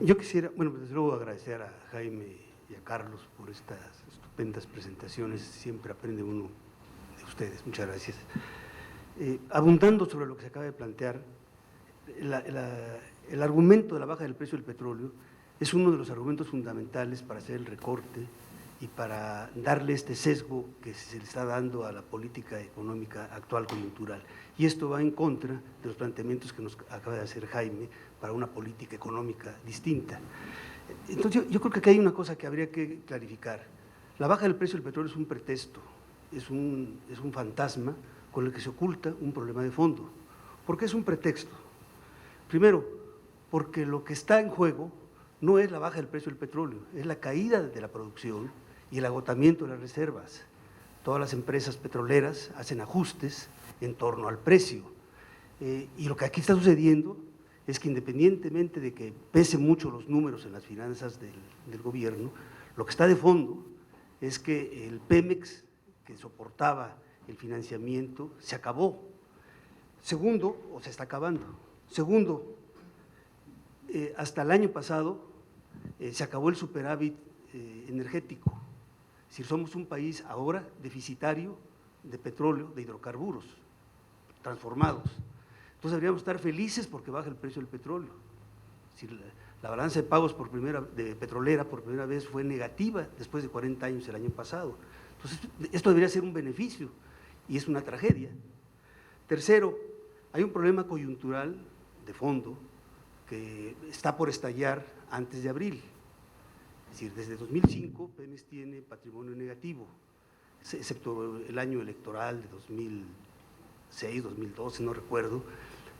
Yo quisiera, bueno, desde luego agradecer a Jaime y a Carlos por estas estupendas presentaciones, siempre aprende uno de ustedes, muchas gracias. Abundando sobre lo que se acaba de plantear, el argumento de la baja del precio del petróleo es uno de los argumentos fundamentales para hacer el recorte y para darle este sesgo que se le está dando a la política económica actual coyuntural. Y esto va en contra de los planteamientos que nos acaba de hacer Jaime para una política económica distinta. Entonces, yo creo que aquí hay una cosa que habría que clarificar. La baja del precio del petróleo es un pretexto, es un fantasma con el que se oculta un problema de fondo. ¿Por qué es un pretexto? Primero, porque lo que está en juego no es la baja del precio del petróleo, es la caída de la producción y el agotamiento de las reservas. Todas las empresas petroleras hacen ajustes en torno al precio. Y lo que aquí está sucediendo es que independientemente de que pesen mucho los números en las finanzas del gobierno, lo que está de fondo es que el Pemex, que soportaba el financiamiento, se acabó. Segundo, o se está acabando. Segundo, hasta el año pasado se acabó el superávit energético. Es decir, somos un país ahora deficitario de petróleo, de hidrocarburos transformados. Entonces deberíamos estar felices porque baja el precio del petróleo. Es decir, la balanza de pagos de petrolera por primera vez fue negativa después de 40 años el año pasado. Entonces, esto debería ser un beneficio y es una tragedia. Tercero, hay un problema coyuntural de fondo que está por estallar antes de abril. Es decir, desde 2005 Pemex tiene patrimonio negativo, excepto el año electoral de 2006, 2012, no recuerdo,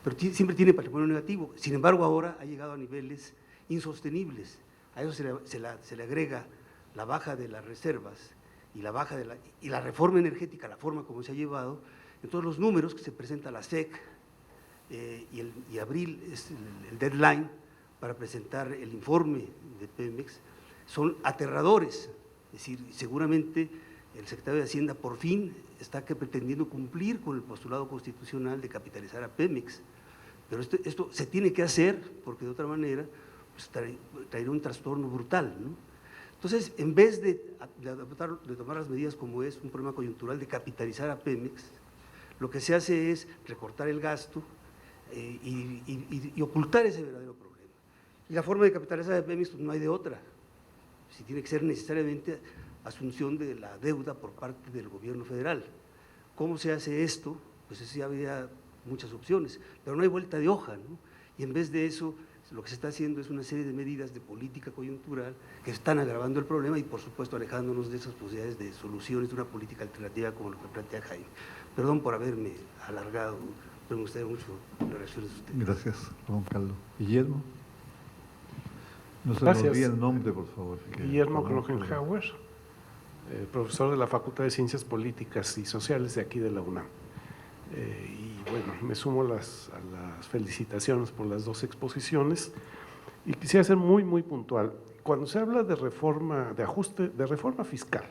pero siempre tiene patrimonio negativo. Sin embargo, ahora ha llegado a niveles insostenibles. A eso se le agrega la baja de las reservas y la reforma energética, la forma como se ha llevado. Entonces, los números que se presenta la SEC y abril es el deadline para presentar el informe de Pemex, son aterradores. Es decir, seguramente el secretario de Hacienda por fin está pretendiendo cumplir con el postulado constitucional de capitalizar a Pemex, pero esto se tiene que hacer porque de otra manera pues, traería un trastorno brutal, ¿no? Entonces, en vez de tomar las medidas como es un problema coyuntural de capitalizar a Pemex, lo que se hace es recortar el gasto y ocultar ese verdadero problema. Y la forma de capitalizar a Pemex pues, no hay de otra. Si tiene que ser necesariamente asunción de la deuda por parte del gobierno federal. ¿Cómo se hace esto? Pues sí había muchas opciones, pero no hay vuelta de hoja, ¿no? Y en vez de eso, lo que se está haciendo es una serie de medidas de política coyuntural que están agravando el problema y, por supuesto, alejándonos de esas posibilidades de soluciones de una política alternativa como lo que plantea Jaime. Perdón por haberme alargado, pero me gustaría mucho las reacciones de ustedes. Gracias, Juan Carlos. Guillermo. No se Gracias. me olvide el nombre, por favor. Guillermo Krogenhauer, profesor de la Facultad de Ciencias Políticas y Sociales de aquí de la UNAM. Y bueno, me sumo a las felicitaciones por las dos exposiciones y quisiera ser muy puntual. Cuando se habla de reforma, de ajuste, de reforma fiscal,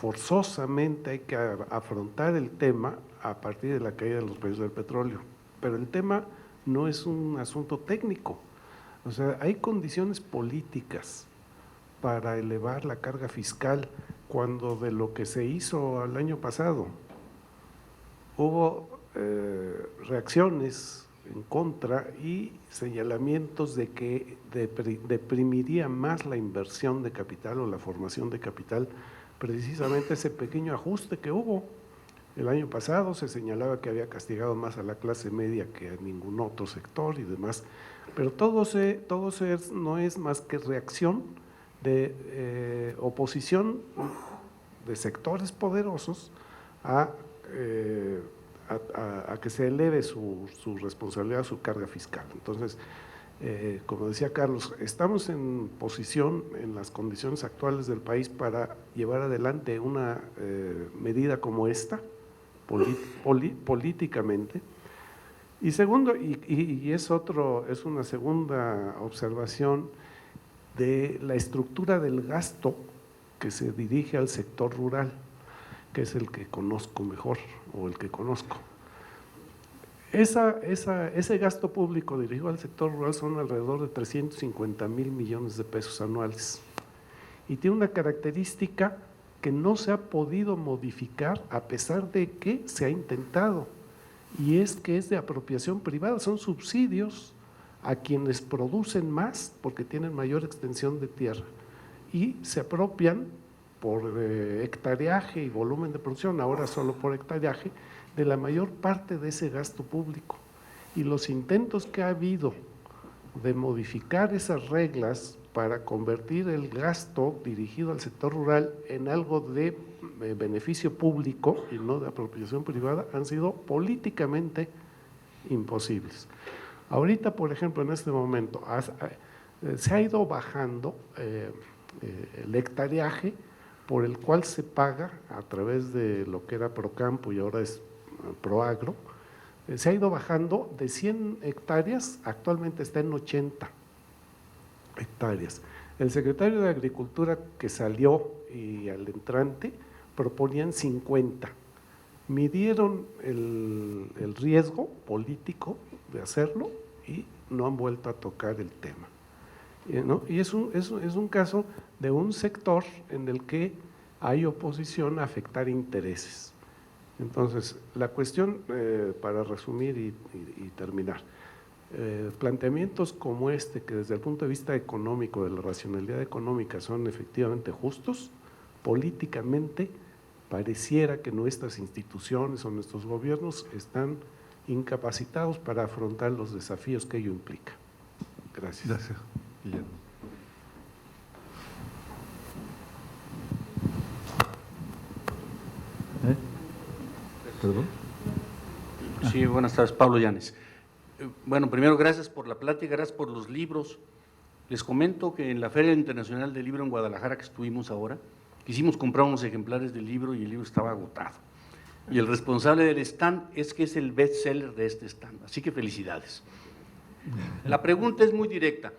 forzosamente hay que afrontar el tema a partir de la caída de los precios del petróleo, pero el tema no es un asunto técnico. O sea, hay condiciones políticas para elevar la carga fiscal cuando de lo que se hizo el año pasado hubo reacciones en contra y señalamientos de que deprimiría más la inversión de capital o la formación de capital, precisamente ese pequeño ajuste que hubo. El año pasado se señalaba que había castigado más a la clase media que a ningún otro sector y demás, pero todo no es más que reacción de oposición de sectores poderosos a que se eleve su responsabilidad, su carga fiscal. Entonces, como decía Carlos, estamos en posición, en las condiciones actuales del país, para llevar adelante una medida como esta, políticamente. Y segundo, es una segunda observación de la estructura del gasto que se dirige al sector rural, que es el que conozco mejor o el que conozco. Ese gasto público dirigido al sector rural son alrededor de 350,000 millones de pesos anuales. Y tiene una característica que no se ha podido modificar a pesar de que se ha intentado, y es que es de apropiación privada, son subsidios a quienes producen más porque tienen mayor extensión de tierra y se apropian por hectareaje y volumen de producción, ahora solo por hectareaje, de la mayor parte de ese gasto público. Y los intentos que ha habido de modificar esas reglas para convertir el gasto dirigido al sector rural en algo de beneficio público y no de apropiación privada han sido políticamente imposibles. Ahorita, por ejemplo, en este momento, se ha ido bajando el hectareaje por el cual se paga a través de lo que era Procampo y ahora es Proagro, se ha ido bajando de 100 hectáreas, actualmente está en 80 hectáreas. El secretario de Agricultura que salió y al entrante proponían 50. Midieron el riesgo político de hacerlo y no han vuelto a tocar el tema, ¿no? Y es un caso de un sector en el que hay oposición a afectar intereses. Entonces, la cuestión, para resumir y terminar, planteamientos como este, que desde el punto de vista económico, de la racionalidad económica, son efectivamente justos, políticamente pareciera que nuestras instituciones o nuestros gobiernos están incapacitados para afrontar los desafíos que ello implica. Gracias. Gracias, Guillermo. ¿Perdón? Sí, buenas tardes, Pablo Llanes. Bueno, primero, gracias por la plática, gracias por los libros. Les comento que en la Feria Internacional del Libro en Guadalajara, que estuvimos ahora, quisimos comprar unos ejemplares del libro y el libro estaba agotado. Y el responsable del stand es que es el bestseller de este stand, así que felicidades. La pregunta es muy directa.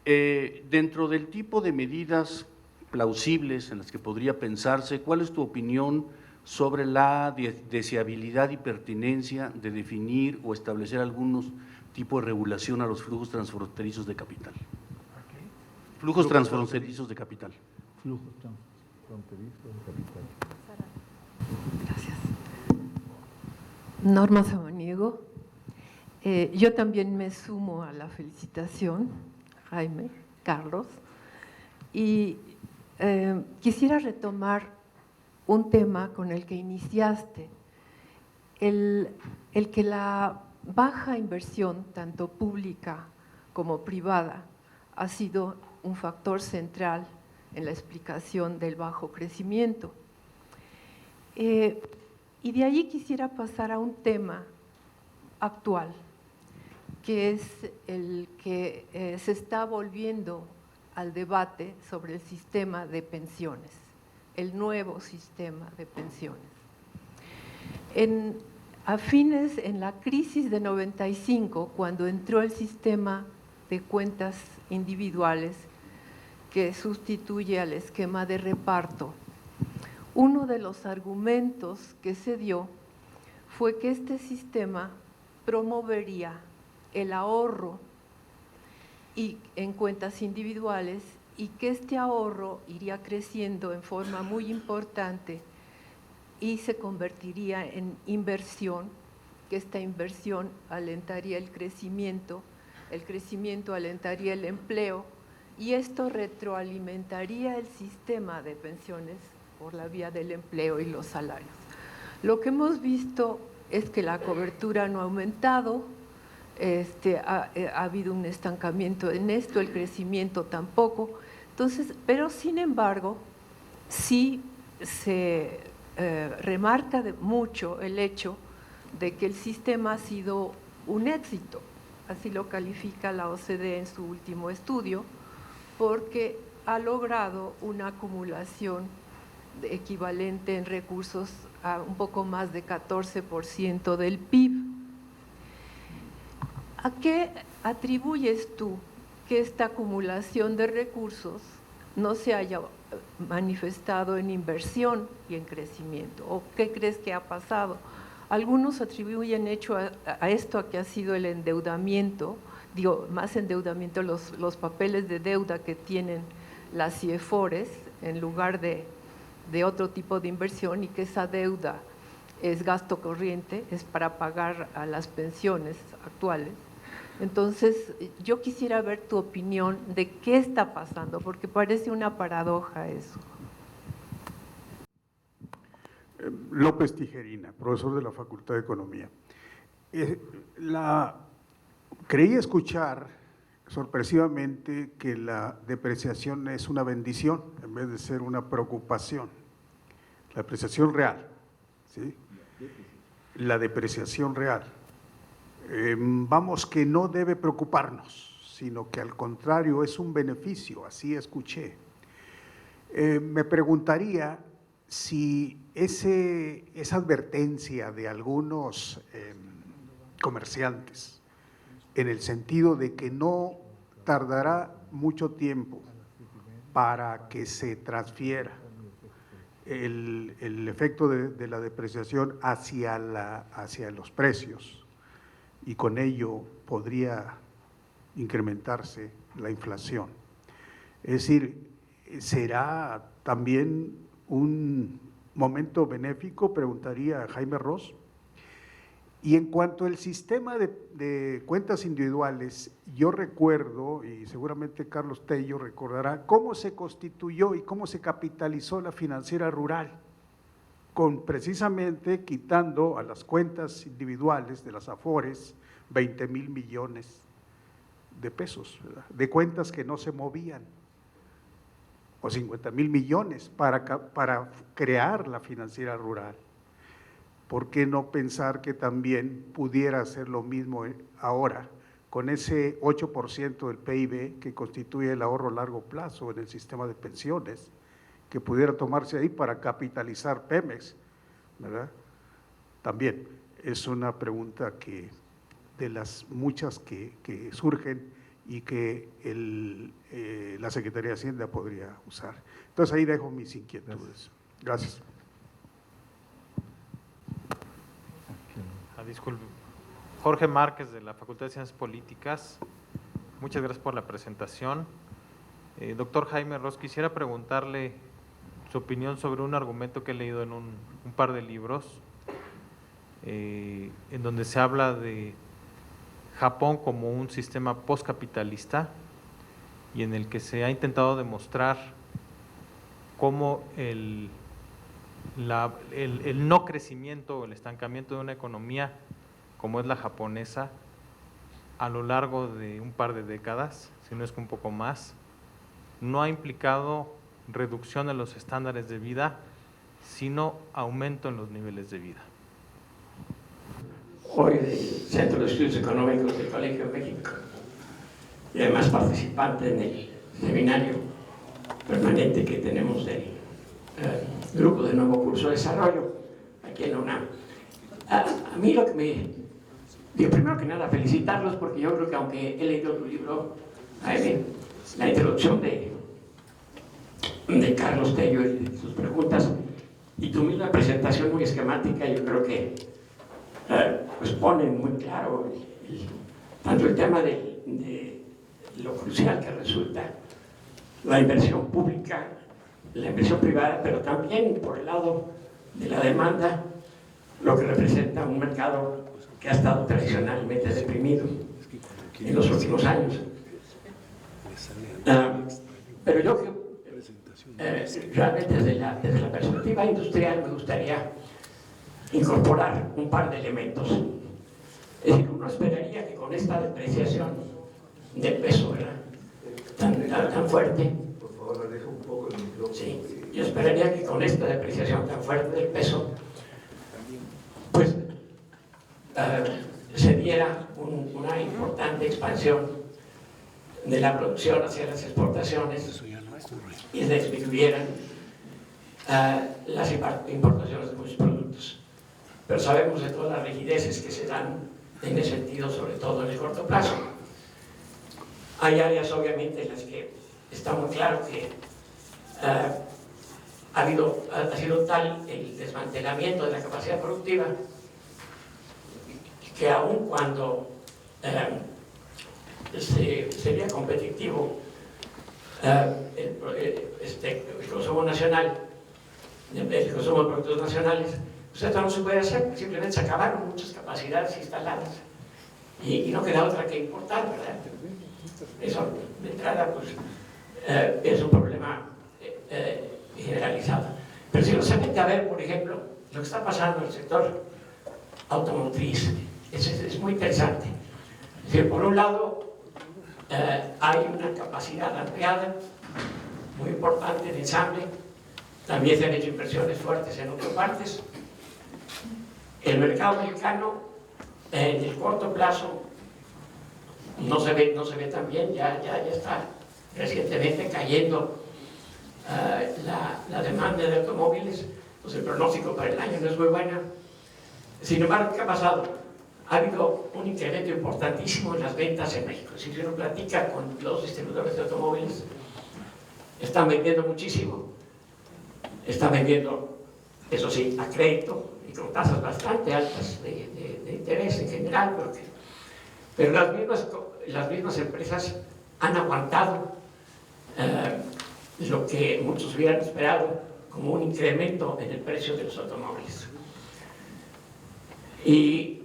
Dentro del tipo de medidas plausibles en las que podría pensarse, ¿cuál es tu opinión sobre la deseabilidad y pertinencia de definir o establecer algunos tipos de regulación a los flujos transfronterizos de capital? Flujos transfronterizos de capital. Flujos transfronterizos de capital. Gracias. Norma Samaniego. Yo también me sumo a la felicitación, Jaime, Carlos, y quisiera retomar un tema con el que iniciaste, el que la baja inversión, tanto pública como privada, ha sido un factor central en la explicación del bajo crecimiento. Y de ahí quisiera pasar a un tema actual, que es el que se está volviendo al debate sobre el sistema de pensiones, el nuevo sistema de pensiones. En la crisis de 95, cuando entró el sistema de cuentas individuales que sustituye al esquema de reparto, uno de los argumentos que se dio fue que este sistema promovería el ahorro en cuentas individuales y que este ahorro iría creciendo en forma muy importante y se convertiría en inversión, que esta inversión alentaría el crecimiento alentaría el empleo y esto retroalimentaría el sistema de pensiones por la vía del empleo y los salarios. Lo que hemos visto es que la cobertura no ha aumentado, ha habido un estancamiento en esto, el crecimiento tampoco. Entonces, pero sin embargo, sí se remarca mucho el hecho de que el sistema ha sido un éxito, así lo califica la OCDE en su último estudio, porque ha logrado una acumulación equivalente en recursos a un poco más de 14% del PIB. ¿A qué atribuyes tú que esta acumulación de recursos no se haya manifestado en inversión y en crecimiento? ¿O qué crees que ha pasado? Algunos atribuyen a esto a que ha sido el endeudamiento, digo, más endeudamiento, los papeles de deuda que tienen las CIEFORES en lugar de otro tipo de inversión, y que esa deuda es gasto corriente, es para pagar a las pensiones actuales. Entonces, yo quisiera ver tu opinión de qué está pasando, porque parece una paradoja eso. López Tijerina, profesor de la Facultad de Economía. Creí escuchar sorpresivamente que la depreciación es una bendición en vez de ser una preocupación. La depreciación real, ¿sí? La depreciación real. Vamos, que no debe preocuparnos, sino que al contrario es un beneficio, así escuché. Me preguntaría si esa advertencia de algunos comerciantes, en el sentido de que no tardará mucho tiempo para que se transfiera el efecto de la depreciación hacia los precios, y con ello podría incrementarse la inflación. Es decir, ¿será también un momento benéfico? Preguntaría a Jaime Ross. Y en cuanto al sistema de cuentas individuales, yo recuerdo, y seguramente Carlos Tello recordará, cómo se constituyó y cómo se capitalizó la financiera rural, con precisamente quitando a las cuentas individuales de las AFORES 20,000 millones de pesos, ¿verdad?, de cuentas que no se movían, o 50,000 millones para crear la financiera rural. ¿Por qué no pensar que también pudiera hacer lo mismo ahora con ese 8% del PIB que constituye el ahorro a largo plazo en el sistema de pensiones, que pudiera tomarse ahí para capitalizar Pemex, ¿verdad? También es una pregunta que de las muchas que surgen y que la Secretaría de Hacienda podría usar. Entonces ahí dejo mis inquietudes. Gracias. Disculpe. Jorge Márquez, de la Facultad de Ciencias Políticas. Muchas gracias por la presentación. Doctor Jaime Ross, quisiera preguntarle su opinión sobre un argumento que he leído en un par de libros, en donde se habla de Japón como un sistema postcapitalista y en el que se ha intentado demostrar cómo el no crecimiento o el estancamiento de una economía como es la japonesa a lo largo de un par de décadas, si no es que un poco más, no ha implicado reducción en los estándares de vida, sino aumento en los niveles de vida. Hoy del Centro de Estudios Económicos del Colegio de México y además participante en el seminario permanente que tenemos del Grupo de Nuevo Curso de Desarrollo aquí en la UNAM. A mí lo que me... Digo, primero que nada, felicitarlos, porque yo creo que aunque he leído tu libro, la introducción de Carlos Tello y sus preguntas y tu misma presentación muy esquemática, yo creo que pues ponen muy claro tanto el tema de lo crucial que resulta la inversión pública, la inversión privada, pero también por el lado de la demanda, lo que representa un mercado que ha estado tradicionalmente deprimido en los últimos años. Pero yo realmente desde la perspectiva industrial me gustaría incorporar un par de elementos. Es decir, uno esperaría que con esta depreciación del peso, ¿verdad?, tan fuerte, sí, yo esperaría que con esta depreciación tan fuerte del peso, pues se diera una importante expansión de la producción hacia las exportaciones y se disminuyeran las importaciones de muchos productos. Pero sabemos de todas las rigideces que se dan en ese sentido, sobre todo en el corto plazo. Hay áreas obviamente en las que está muy claro que ha sido tal el desmantelamiento de la capacidad productiva que aun cuando sería competitivo el consumo nacional, el consumo de productos nacionales, pues esto no se puede hacer, simplemente se acabaron muchas capacidades instaladas y no queda otra que importar, ¿verdad? Eso, de entrada, pues, es un problema generalizado. Pero si no se mete a ver, por ejemplo, lo que está pasando en el sector automotriz, es muy interesante. Es decir, por un lado, hay una capacidad ampliada, muy importante de ensamble, también se han hecho inversiones fuertes en otras partes. El mercado mexicano, en el corto plazo, no se ve tan bien, ya está recientemente cayendo la demanda de automóviles, pues el pronóstico para el año no es muy buena. Sin embargo, ¿qué ha pasado? Ha habido un incremento importantísimo en las ventas en México. Si uno platica con los distribuidores de automóviles, están vendiendo muchísimo, están vendiendo, eso sí, a crédito y con tasas bastante altas de interés en general, pero las mismas empresas han aguantado lo que muchos hubieran esperado como un incremento en el precio de los automóviles. Y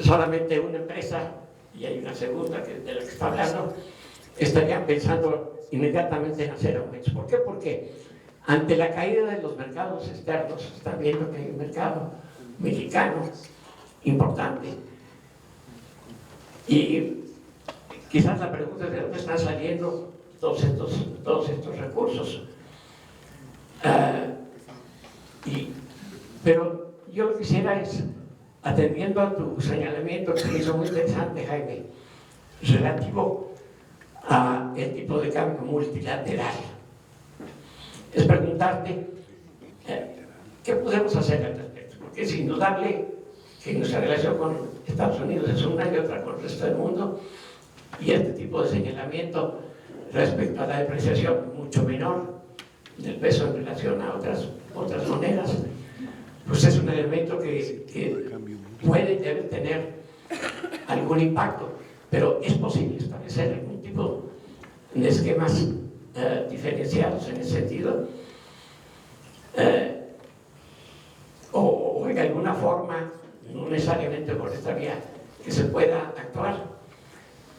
solamente una empresa, y hay una segunda de la que está hablando, estarían pensando inmediatamente en hacer aumentos. ¿Por qué? Porque ante la caída de los mercados externos, están viendo que hay un mercado mexicano importante. Y quizás la pregunta es de dónde están saliendo todos estos recursos. Pero yo lo que quisiera es, atendiendo a tu señalamiento que me hizo muy interesante, Jaime, relativo a el tipo de cambio multilateral, es preguntarte qué podemos hacer al respecto, porque es indudable que nuestra relación con Estados Unidos es una y otra con el resto del mundo, y este tipo de señalamiento respecto a la depreciación mucho menor del peso en relación a otras monedas, pues es un elemento que puede y debe tener algún impacto, pero es posible establecer algún tipo de esquemas diferenciados en ese sentido, o en alguna forma, no necesariamente por esta vía, que se pueda actuar.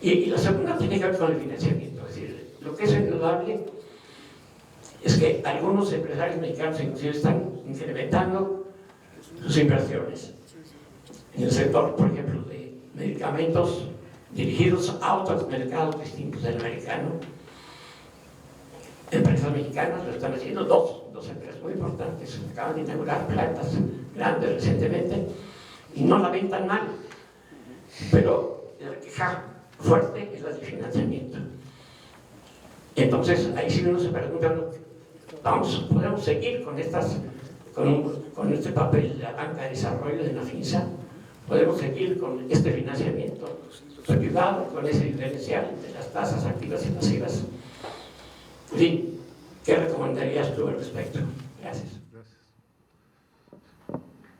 Y la segunda tiene que ver con el financiamiento, es decir, lo que es indudable es que algunos empresarios mexicanos inclusive están incrementando sus inversiones en el sector, por ejemplo, de medicamentos dirigidos a otros mercados distintos del americano. Empresas mexicanas lo están haciendo, dos empresas muy importantes, acaban de inaugurar plantas grandes recientemente y no la ven tan mal, pero la queja fuerte es la de financiamiento. Entonces, ahí sí uno se pregunta, ¿podemos seguir con este papel de la banca de desarrollo de la FINSA? ¿Podemos seguir con este financiamiento privado, con ese diferencial de las tasas activas y pasivas? En fin, ¿qué recomendarías tú al respecto? Gracias. Gracias.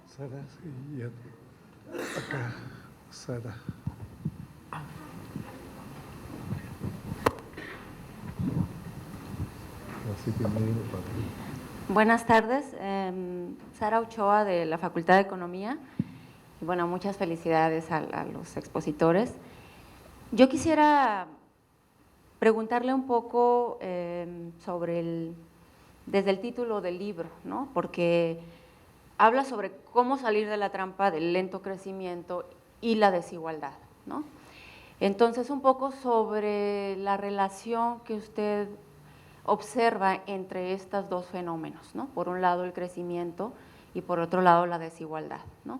Sara, sí, ya. Acá, Sara. Así que medio para ti. Buenas tardes, Sara Ochoa de la Facultad de Economía. Y bueno, muchas felicidades a los expositores. Yo quisiera preguntarle un poco sobre desde el título del libro, ¿no? Porque habla sobre cómo salir de la trampa del lento crecimiento y la desigualdad, ¿no? Entonces, un poco sobre la relación que usted observa entre estos dos fenómenos, ¿no? Por un lado el crecimiento y por otro lado la desigualdad, ¿no?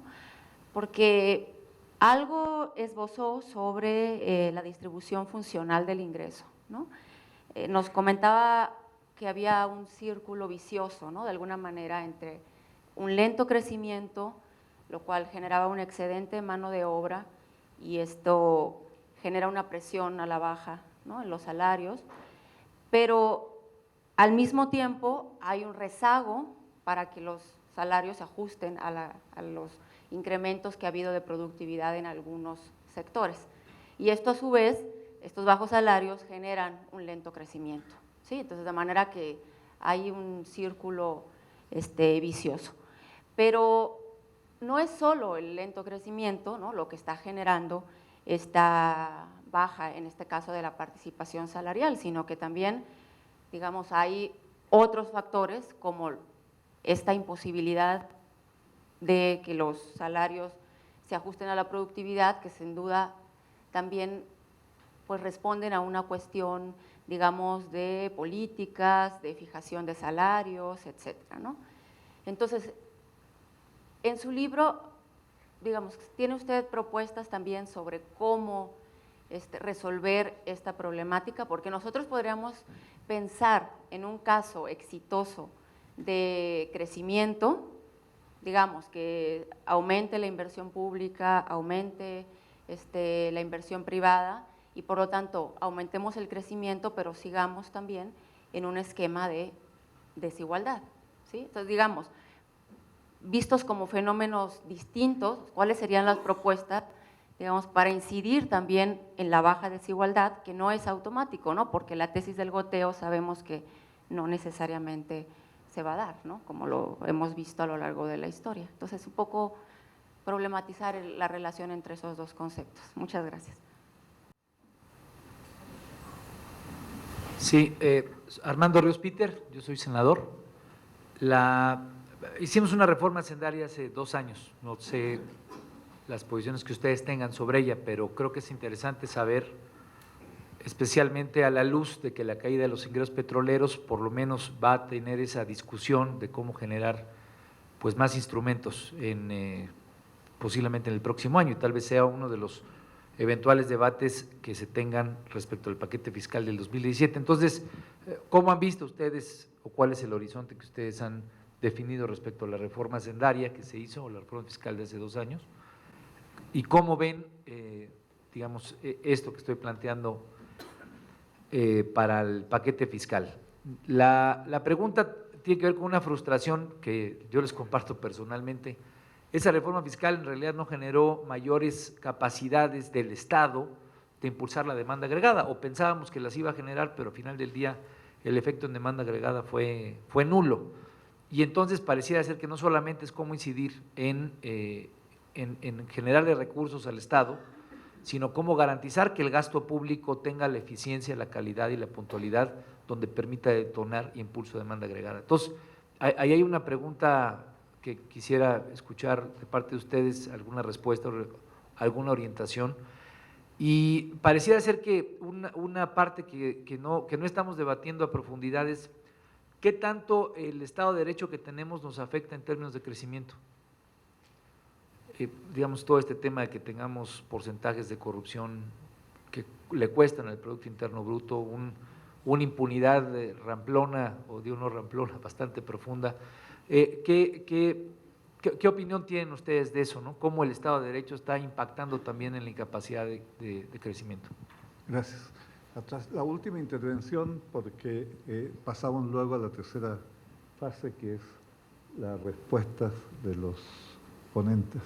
Porque algo esbozó sobre la distribución funcional del ingreso, ¿no? Nos comentaba que había un círculo vicioso, ¿no? De alguna manera entre un lento crecimiento, lo cual generaba un excedente de mano de obra y esto genera una presión a la baja, ¿no? En los salarios, pero al mismo tiempo hay un rezago para que los salarios se ajusten a los incrementos que ha habido de productividad en algunos sectores. Y esto a su vez, estos bajos salarios generan un lento crecimiento, ¿sí? Entonces, de manera que hay un círculo vicioso. Pero no es solo el lento crecimiento, ¿no?, lo que está generando esta baja, en este caso de la participación salarial, sino que también, digamos, hay otros factores como esta imposibilidad de que los salarios se ajusten a la productividad, que sin duda también pues responden a una cuestión, digamos, de políticas, de fijación de salarios, etcétera, ¿no? Entonces, en su libro, digamos, ¿tiene usted propuestas también sobre cómo resolver esta problemática? Porque nosotros podríamos pensar en un caso exitoso de crecimiento, digamos, que aumente la inversión pública, aumente la inversión privada y por lo tanto aumentemos el crecimiento, pero sigamos también en un esquema de desigualdad, ¿sí? Entonces, digamos, vistos como fenómenos distintos, ¿cuáles serían las propuestas, digamos, para incidir también en la baja desigualdad, que no es automático, ¿no? Porque la tesis del goteo sabemos que no necesariamente se va a dar, ¿no?, como lo hemos visto a lo largo de la historia. Entonces, un poco problematizar la relación entre esos dos conceptos. Muchas gracias. Sí, Armando Ríos Peter, yo soy senador. Hicimos una reforma hacendaria hace 2 años, no sé las posiciones que ustedes tengan sobre ella, pero creo que es interesante saber, especialmente a la luz de que la caída de los ingresos petroleros por lo menos va a tener esa discusión de cómo generar pues más instrumentos posiblemente en el próximo año, y tal vez sea uno de los eventuales debates que se tengan respecto al paquete fiscal del 2017. Entonces, ¿cómo han visto ustedes o cuál es el horizonte que ustedes han definido respecto a la reforma hacendaria que se hizo o la reforma fiscal de hace 2 años? ¿Y cómo ven, digamos, esto que estoy planteando para el paquete fiscal? La pregunta tiene que ver con una frustración que yo les comparto personalmente. Esa reforma fiscal en realidad no generó mayores capacidades del Estado de impulsar la demanda agregada, o pensábamos que las iba a generar, pero al final del día el efecto en demanda agregada fue nulo. Y entonces pareciera ser que no solamente es cómo incidir en generarle recursos al Estado, sino cómo garantizar que el gasto público tenga la eficiencia, la calidad y la puntualidad donde permita detonar impulso de demanda agregada. Entonces, ahí hay una pregunta que quisiera escuchar de parte de ustedes, alguna respuesta, alguna orientación. Y pareciera ser que una parte que no estamos debatiendo a profundidad es qué tanto el Estado de Derecho que tenemos nos afecta en términos de crecimiento. Digamos, todo este tema de que tengamos porcentajes de corrupción que le cuestan al Producto Interno Bruto, una impunidad ramplona, o digo no ramplona, bastante profunda. ¿Qué opinión tienen ustedes de eso, ¿no? ¿Cómo el Estado de Derecho está impactando también en la incapacidad de crecimiento? Gracias. La última intervención, porque pasamos luego a la tercera fase, que es las respuestas de los ponentes.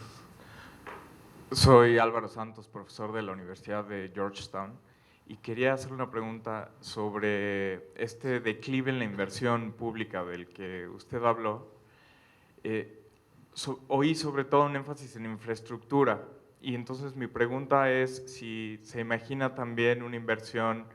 Soy Álvaro Santos, profesor de la Universidad de Georgetown, y quería hacer una pregunta sobre este declive en la inversión pública del que usted habló. Oí sobre todo un énfasis en infraestructura, y entonces mi pregunta es si se imagina también una inversión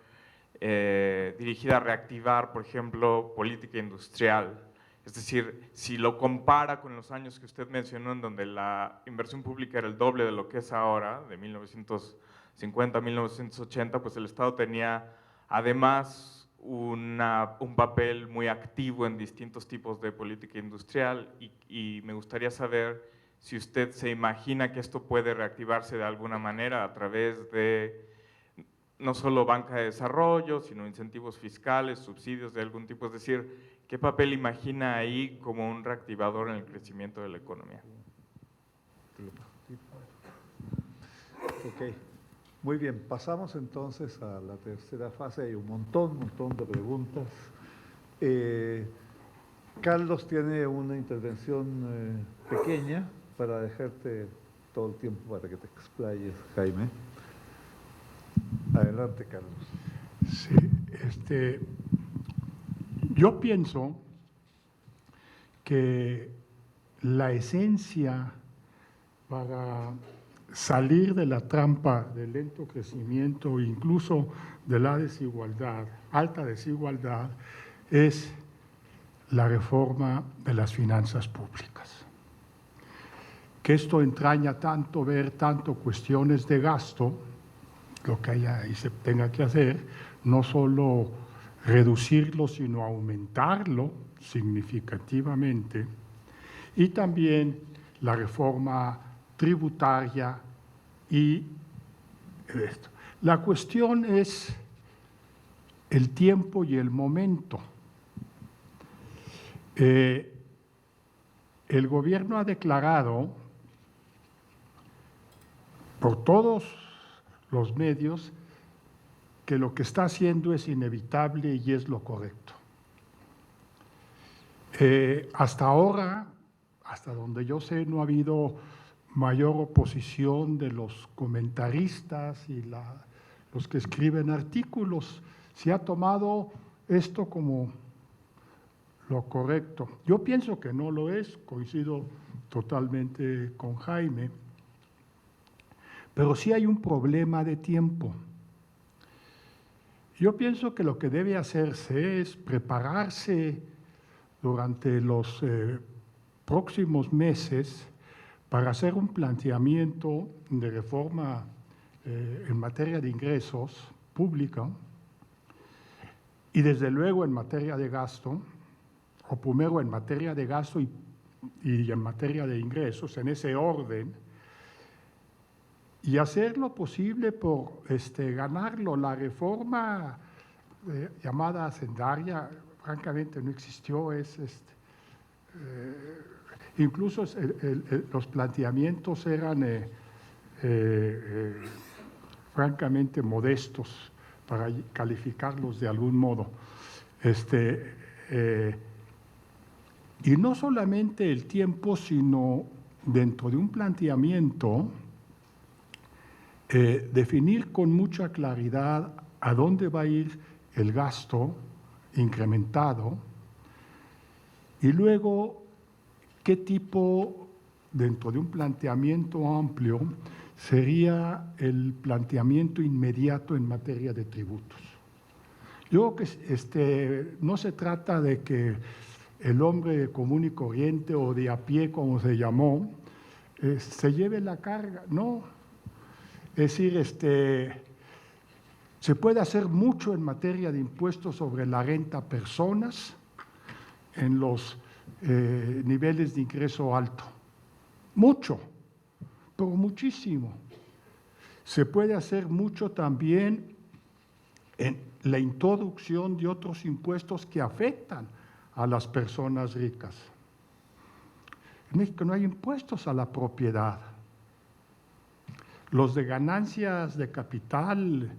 dirigida a reactivar, por ejemplo, política industrial. Es decir, si lo compara con los años que usted mencionó, en donde la inversión pública era el doble de lo que es ahora, de 1950 a 1980, pues el Estado tenía además un papel muy activo en distintos tipos de política industrial, y me gustaría saber si usted se imagina que esto puede reactivarse de alguna manera a través de no solo banca de desarrollo, sino incentivos fiscales, subsidios de algún tipo. Es decir, ¿qué papel imagina ahí como un reactivador en el crecimiento de la economía? Ok, muy bien. Pasamos entonces a la tercera fase. Hay un montón de preguntas. Carlos tiene una intervención pequeña para dejarte todo el tiempo para que te explayes, Jaime. Adelante, Carlos. Sí, yo pienso que la esencia para salir de la trampa del lento crecimiento, incluso de la desigualdad, alta desigualdad, es la reforma de las finanzas públicas. Que esto entraña tanto ver, tanto cuestiones de gasto, lo que haya y se tenga que hacer, no solo reducirlo, sino aumentarlo significativamente, y también la reforma tributaria y esto. La cuestión es el tiempo y el momento. El gobierno ha declarado por todos los medios que lo que está haciendo es inevitable y es lo correcto. Hasta ahora, hasta donde yo sé, no ha habido mayor oposición de los comentaristas y los que escriben artículos. Se ha tomado esto como lo correcto. Yo pienso que no lo es, coincido totalmente con Jaime, pero sí hay un problema de tiempo. Yo pienso que lo que debe hacerse es prepararse durante los próximos meses para hacer un planteamiento de reforma en materia de ingresos pública y desde luego en materia de gasto, o primero en materia de gasto y en materia de ingresos, en ese orden, y hacer lo posible por ganarlo. La reforma llamada hacendaria, francamente, no existió, incluso los planteamientos eran francamente modestos para calificarlos de algún modo. Y no solamente el tiempo, sino dentro de un planteamiento, definir con mucha claridad a dónde va a ir el gasto incrementado y luego qué tipo, dentro de un planteamiento amplio, sería el planteamiento inmediato en materia de tributos. Yo creo que no se trata de que el hombre común y corriente o de a pie, como se llamó, se lleve la carga, no. Es decir, se puede hacer mucho en materia de impuestos sobre la renta a personas en los niveles de ingreso alto. Mucho, pero muchísimo. Se puede hacer mucho también en la introducción de otros impuestos que afectan a las personas ricas. En México no hay impuestos a la propiedad. Los de ganancias de capital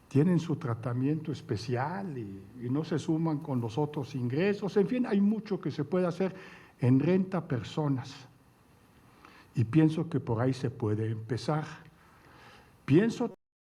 tienen su tratamiento especial y no se suman con los otros ingresos. En fin, hay mucho que se puede hacer en renta a personas. Y pienso que por ahí se puede empezar. Pienso